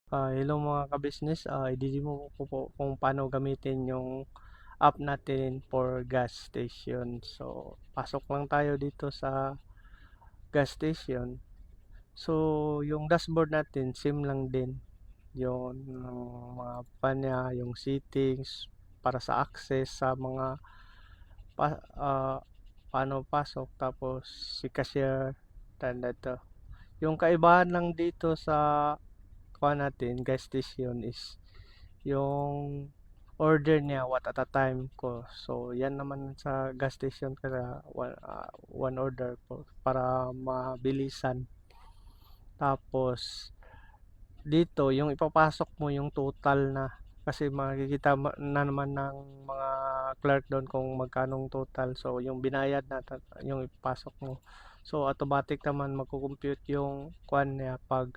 Hello mga ka-business, i-demo ko po kung paano gamitin yung app natin for gas station. So, pasok lang tayo dito sa gas station. So, yung dashboard natin, same lang din. Yung mga panya, yung settings para sa access sa mga pa, ah, paano pasok, tapos si cashier, tanda to. Yung kaibahan lang dito sa kuha natin, gas station is yung order niya what at a time ko. So, yan naman sa gas station kasi one order po para mabilisan. Tapos, dito, yung ipapasok mo yung total na kasi makikita na naman ng mga clerk doon kung magkanong total. So, yung binayad na, yung ipapasok mo. So, automatic naman magko-compute yung kuan niya pag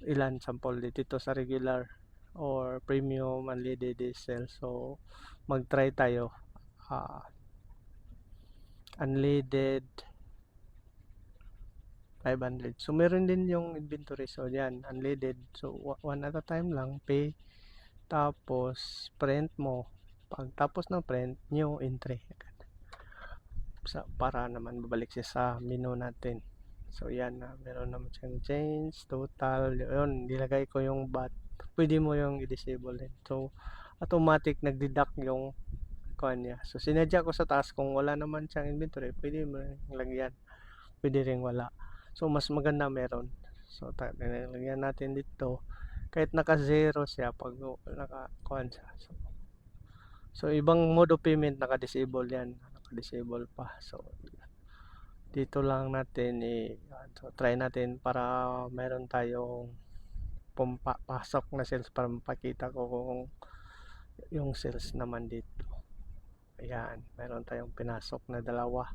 ilan sample dito sa regular or premium unleaded diesel. So mag-try tayo uh, unleaded 500. So meron din yung inventory, so yan unleaded, so one at a time lang pay, tapos print mo. Pag tapos ng print, new entry para naman babalik siya sa menu natin. So yan na, meron naman siyang change total, yun nilagay ko yung bat, pwede mo yung i-disable din. So automatic nag-deduct yung kuha niya. So sinadya ko sa taas, kung wala naman siyang inventory, pwede mo rin lagyan, pwede rin wala. So mas maganda meron. So lagyan natin dito kahit naka zero siya pag naka kuha siya. So ibang mode of payment naka-disable yan, naka-disable pa. So dito lang natin so try natin para meron tayong pasok na sales para mapakita ko kung yung sales naman dito. Ayan, meron tayong pinasok na dalawa.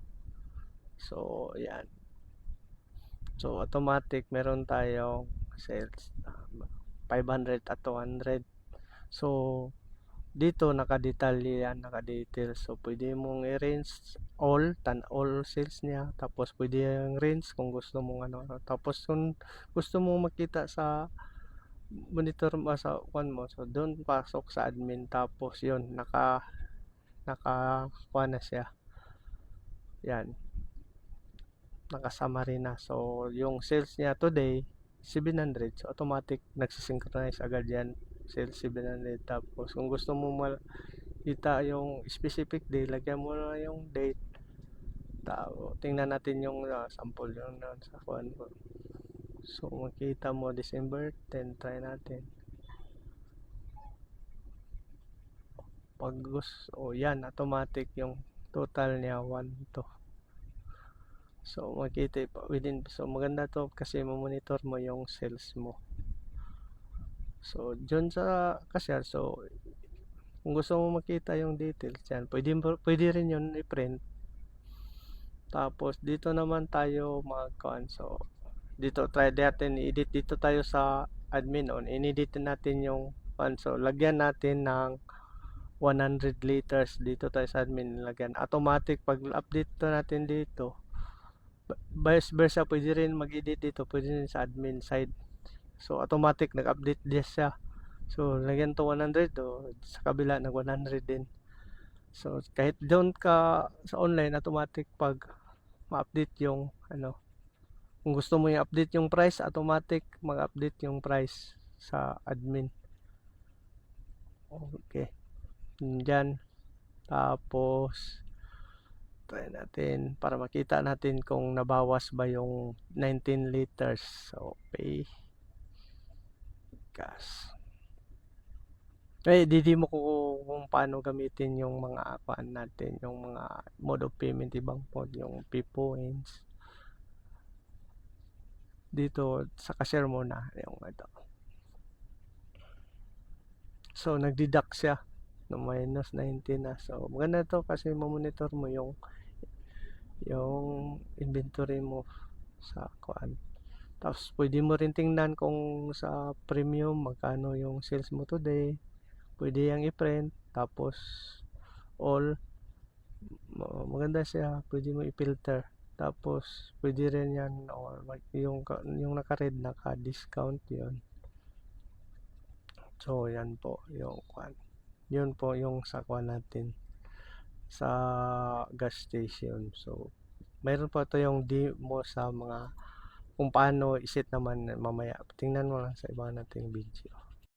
So ayan, so automatic meron tayong sales 500 at 200. So dito nakadetalye yan, nakadetail. So pwede mong i-range all sales niya, tapos pwede yung range kung gusto mong ano. Tapos kung gusto mong makita sa monitor mo sa one mo, so doon pasok sa admin, tapos yun naka na siya, yan nakasummary na. So yung sales niya today 700, so automatic nagsisynchronize agad yan, sales 700. Tapos kung gusto mo kita yung specific day, lagyan mo na yung date. Tingnan natin yung sample yung sa kuan ko. So makita mo December 10, try natin. Pag gusto, yan automatic yung total niya 1 to. So makita within, so maganda to kasi monitor mo yung sales mo. So dyan sa cashier, so kung gusto mo makita yung details yan, pwede rin yun i-print. Tapos dito naman tayo mag-kuan. So dito try natin i-edit, dito tayo sa admin on, in-edit natin yung kuan. So lagyan natin ng 100 liters dito tayo sa admin, lagyan automatic. Pag update to natin dito, vice versa, pwede rin mag-edit dito, pwede rin sa admin side. So automatic nag-update din siya. So lagyan to 100, sa kabila nag 100 din. So kahit doon ka sa online, automatic pag ma-update yung ano, kung gusto mo i-update yung price, automatic mag-update yung price sa admin. Okay, dyan. Tapos try natin para makita natin kung nabawas ba yung 19 liters. So pay gas. Didi mo ko kung paano gamitin yung mga kuan natin, yung mga mode of payment, ibang mode, yung P-points. Dito sa cashier muna yung ito. So nagdeduct siya no minus 19 na. So maganda to kasi mamonitor mo yung inventory mo sa kuan. Tapos pwede mo rin tingnan kung sa premium magkano yung sales mo today. Pwede yang i-print, tapos all, maganda siya, pwede mo i-filter. Tapos pwede rin yan, or yung naka-red, naka-discount yon. So, yan po yung kwan. Yun po yung sa kwan natin sa gas station. So, mayroon po ito yung demo sa mga kung paano iset naman mamaya. Tingnan mo lang sa iba nating video.